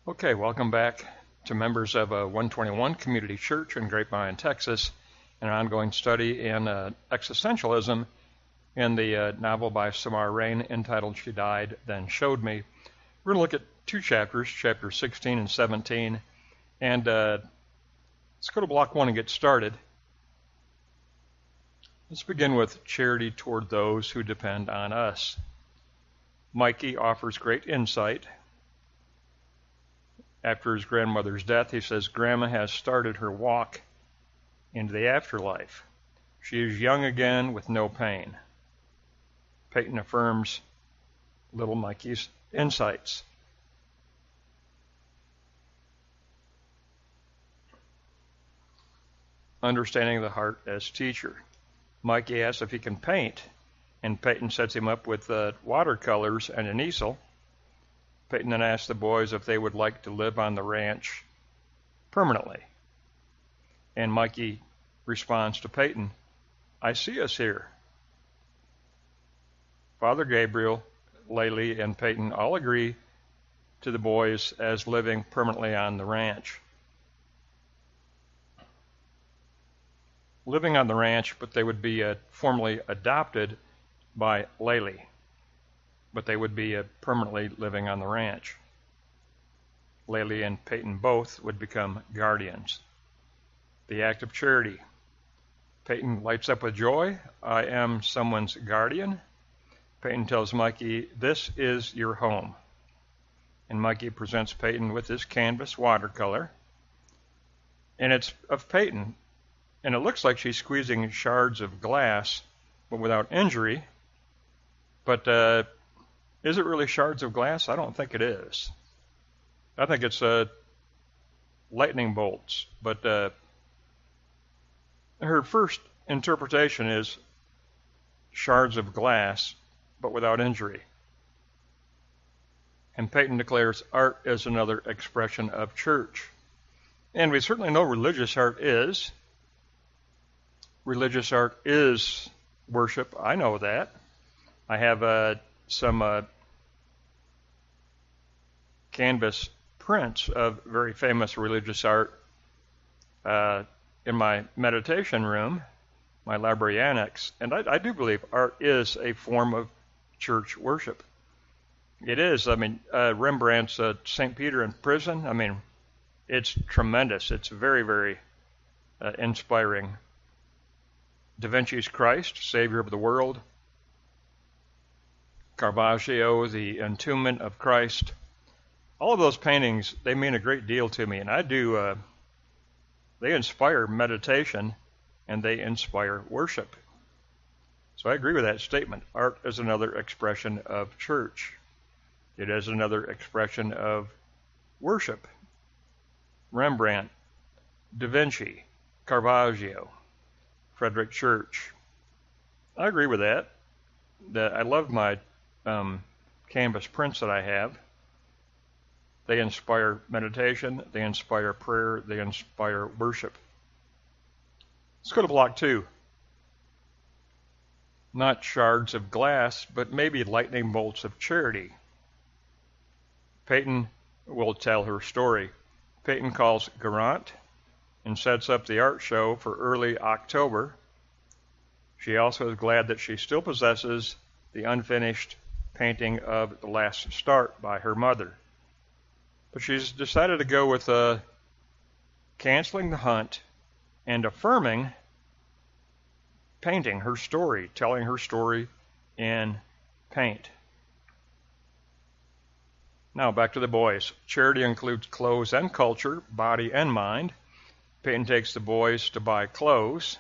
Okay, welcome back to members of 121 Community Church in Grapevine, Texas, and an ongoing study in existentialism in the novel by Reine entitled She Died, Then Showed Me. We're going to look at two chapters, chapters 16 and 17, and let's go to block 1 and get started. Let's begin with charity toward those who depend on us. Mikey offers great insight. After his grandmother's death, he says, Grandma has started her walk into the afterlife. She is young again with no pain. Peyton affirms little Mikey's insights. Understanding the heart as teacher. Mikey asks if he can paint, and Peyton sets him up with watercolors and an easel. Peyton then asks the boys if they would like to live on the ranch permanently. And Mikey responds to Peyton, I see us here. Father Gabriel, Laylee, and Peyton all agree to the boys as living permanently on the ranch. Living on the ranch, but they would be formally adopted by Laylee. But they would be permanently living on the ranch. Laylee and Peyton both would become guardians. The act of charity. Peyton lights up with joy. I am someone's guardian. Peyton tells Mikey, this is your home. And Mikey presents Peyton with his canvas watercolor. And it's of Peyton. And it looks like she's squeezing shards of glass, but without injury. But is it really shards of glass? I don't think it is. I think it's lightning bolts. But her first interpretation is shards of glass, but without injury. And Peyton declares art is another expression of church. And we certainly know religious art is. Religious art is worship. I know that. I have some canvas prints of very famous religious art in my meditation room, my library annex, and I do believe art is a form of church worship. It is. I mean, Rembrandt's St. Peter in Prison, I mean, it's tremendous. It's very, very inspiring. Da Vinci's Christ, Savior of the World. Caravaggio, the Entombment of Christ. All of those paintings, they mean a great deal to me, and I do, they inspire meditation, and they inspire worship. So I agree with that statement. Art is another expression of church. It is another expression of worship. Rembrandt, Da Vinci, Caravaggio, Frederick Church. I agree with that. I love my canvas prints that I have. They inspire meditation, they inspire prayer, they inspire worship. Let's go to block 2. Not shards of glass, but maybe lightning bolts of charity. Peyton will tell her story. Peyton calls Garant and sets up the art show for early October. She also is glad that she still possesses the unfinished painting of The Last Start by her mother. But she's decided to go with canceling the hunt and affirming painting her story, telling her story in paint. Now back to the boys. Charity includes clothes and culture, body and mind. Peyton takes the boys to buy clothes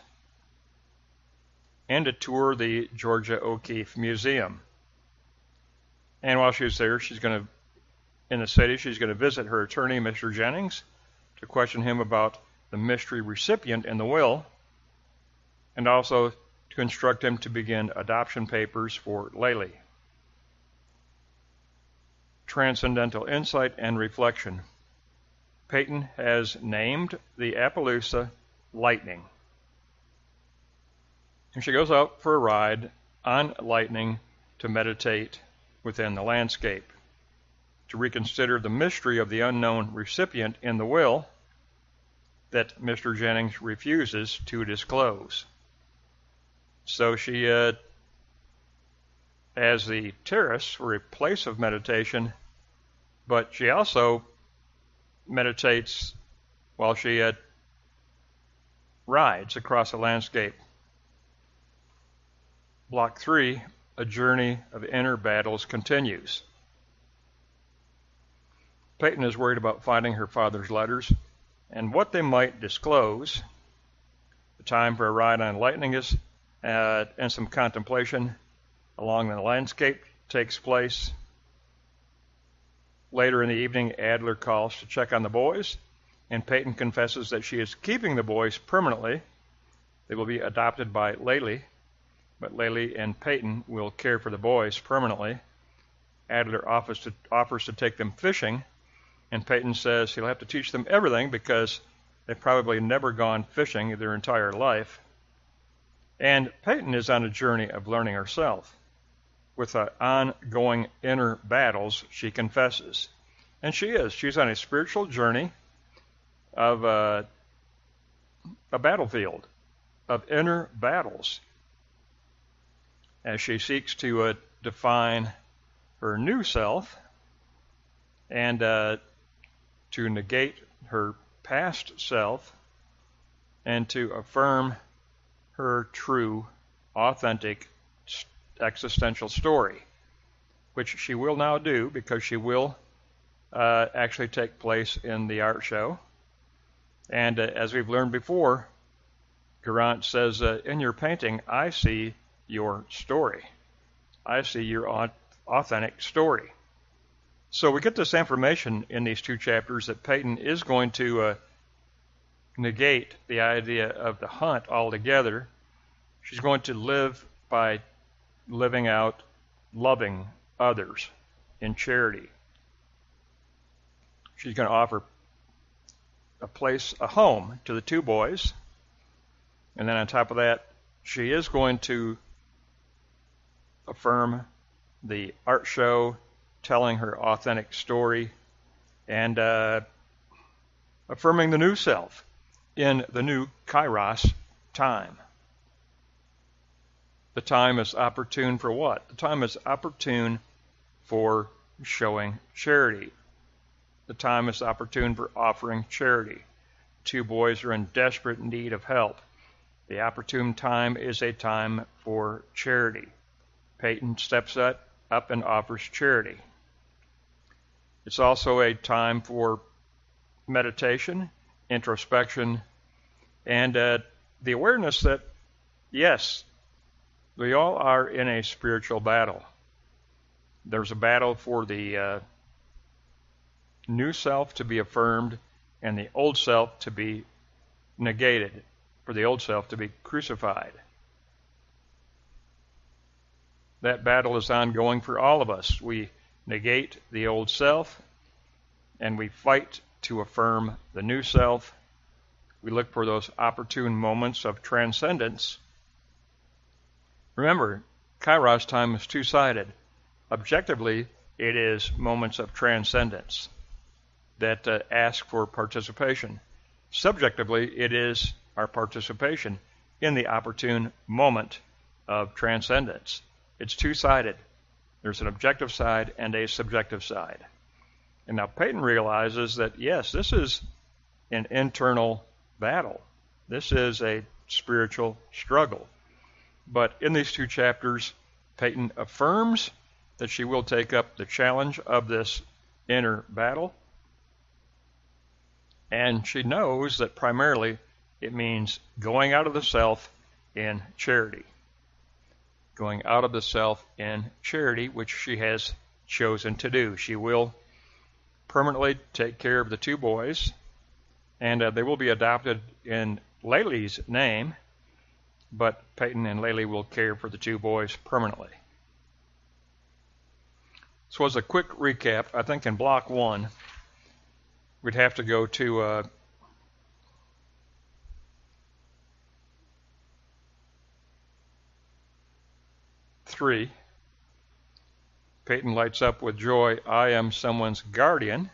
and to tour the Georgia O'Keeffe Museum. And while she's there, in the city, she's going to visit her attorney, Mr. Jennings, to question him about the mystery recipient in the will, and also to instruct him to begin adoption papers for Laylee. Transcendental insight and reflection. Peyton has named the Appaloosa Lightning. And she goes out for a ride on Lightning to meditate within the landscape. to reconsider the mystery of the unknown recipient in the will that Mr. Jennings refuses to disclose. So she has the terrace for a place of meditation, but she also meditates while she rides across a landscape. Block 3, A Journey of Inner Battles, continues. Peyton is worried about finding her father's letters and what they might disclose. The time for a ride on lightning and some contemplation along the landscape takes place. Later in the evening, Adler calls to check on the boys, and Peyton confesses that she is keeping the boys permanently. They will be adopted by Laylee, but Laylee and Peyton will care for the boys permanently. Adler offers to take them fishing, and Peyton says he'll have to teach them everything because they've probably never gone fishing their entire life. And Peyton is on a journey of learning herself. With the ongoing inner battles, she confesses. And she is. She's on a spiritual journey of a battlefield of inner battles as she seeks to define her new self and to negate her past self and to affirm her true, authentic, existential story, which she will now do because she will actually take place in the art show. And as we've learned before, Geraint says, in your painting, I see your story. I see your authentic story. So we get this information in these 2 chapters that Peyton is going to negate the idea of the hunt altogether. She's going to live by living out loving others in charity. She's going to offer a home to the 2 boys. And then on top of that, she is going to affirm the art show, telling her authentic story, and affirming the new self in the new Kairos time. The time is opportune for what? The time is opportune for showing charity. The time is opportune for offering charity. 2 boys are in desperate need of help. The opportune time is a time for charity. Peyton steps up and offers charity. It's also a time for meditation, introspection, and the awareness that, yes, we all are in a spiritual battle. There's a battle for the new self to be affirmed and the old self to be negated, for the old self to be crucified. That battle is ongoing for all of us. We negate the old self and we fight to affirm the new self. We look for those opportune moments of transcendence. Remember, Kairos time is 2-sided. Objectively, it is moments of transcendence that ask for participation. Subjectively, it is our participation in the opportune moment of transcendence. It's 2-sided. There's an objective side and a subjective side. And now Peyton realizes that, yes, this is an internal battle. This is a spiritual struggle. But in these 2 chapters, Peyton affirms that she will take up the challenge of this inner battle. And she knows that primarily it means going out of the self in charity. Going out of the self in charity, which she has chosen to do. She will permanently take care of the 2 boys, and they will be adopted in Laylee's name, but Peyton and Laylee will care for the 2 boys permanently. So as a quick recap, I think in block 1, we'd have to go to three. Peyton lights up with joy. I am someone's guardian.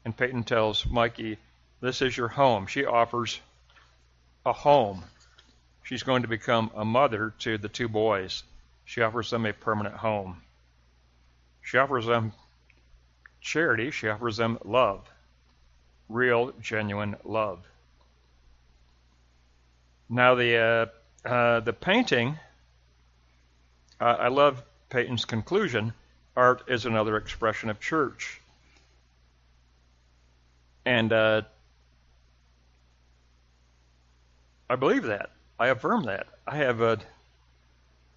And Peyton tells Mikey, this is your home. She offers a home. She's going to become a mother to the two boys. She offers them a permanent home. She offers them charity. She offers them love. Real, genuine love. Now the painting, I love Peyton's conclusion. Art is another expression of church. And I believe that. I affirm that. I have a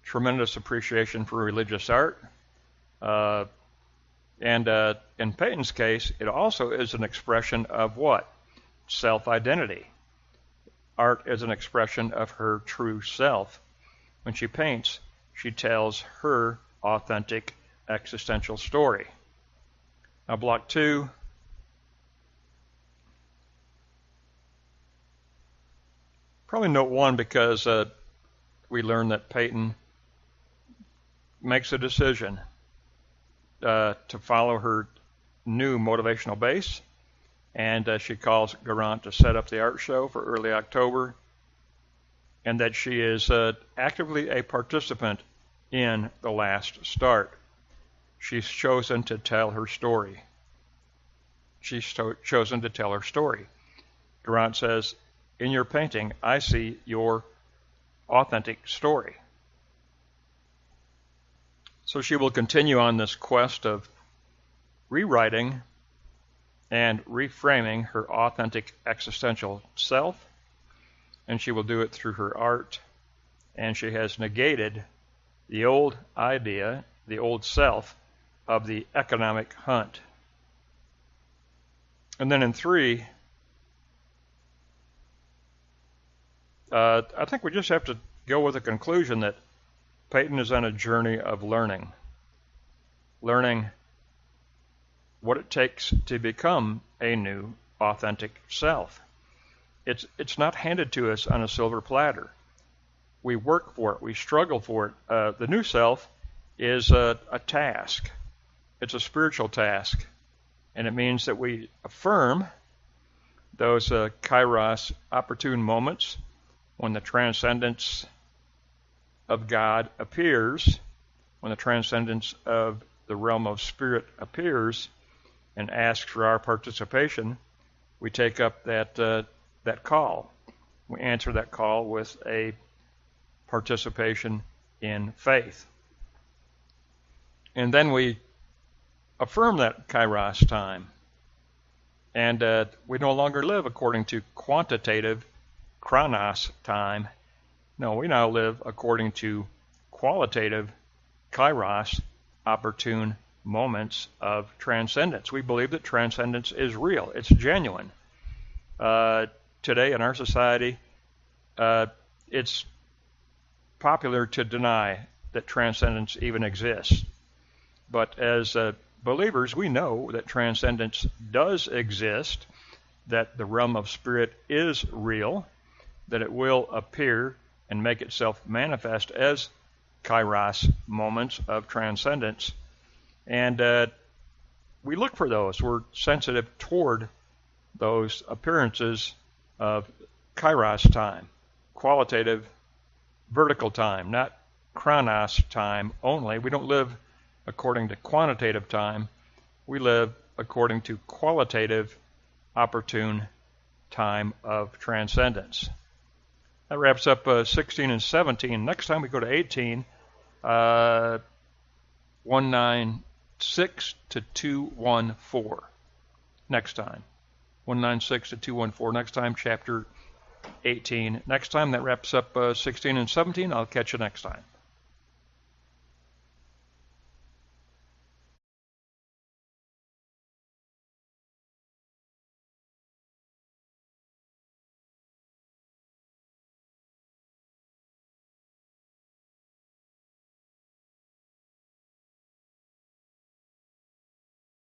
tremendous appreciation for religious art. And in Peyton's case, it also is an expression of what? Self-identity. Art is an expression of her true self. When she paints, she tells her authentic existential story. Now, block 2. Probably note 1 because we learned that Peyton makes a decision to follow her new motivational base, and she calls Garant to set up the art show for early October, and that she is actively a participant in the last start. She's chosen to tell her story. She's chosen to tell her story. Garant says, in your painting, I see your authentic story. So she will continue on this quest of rewriting and reframing her authentic existential self, and she will do it through her art, and she has negated the old idea, the old self, of the economic hunt. And then in 3, I think we just have to go with the conclusion that Peyton is on a journey of learning what it takes to become a new, authentic self. It's not handed to us on a silver platter. We work for it. We struggle for it. The new self is a task. It's a spiritual task, and it means that we affirm those kairos opportune moments when the transcendence of God appears, when the transcendence of the realm of spirit appears and asks for our participation. We take up that call. We answer that call with a participation in faith. And then we affirm that kairos time. And we no longer live according to quantitative chronos time. No, we now live according to qualitative kairos, opportune moments of transcendence. We believe that transcendence is real. It's genuine. Today in our society, it's popular to deny that transcendence even exists. But as believers, we know that transcendence does exist, that the realm of spirit is real, that it will appear and make itself manifest as kairos moments of transcendence. And we look for those. We're sensitive toward those appearances of kairos time, qualitative, vertical time, not chronos time only. We don't live according to quantitative time. We live according to qualitative, opportune time of transcendence. That wraps up 16 and 17. Next time we go to 18, 196 to 214. Next time. 196 to 214. Next time, chapter 18. Next time, that wraps up 16 and 17. I'll catch you next time.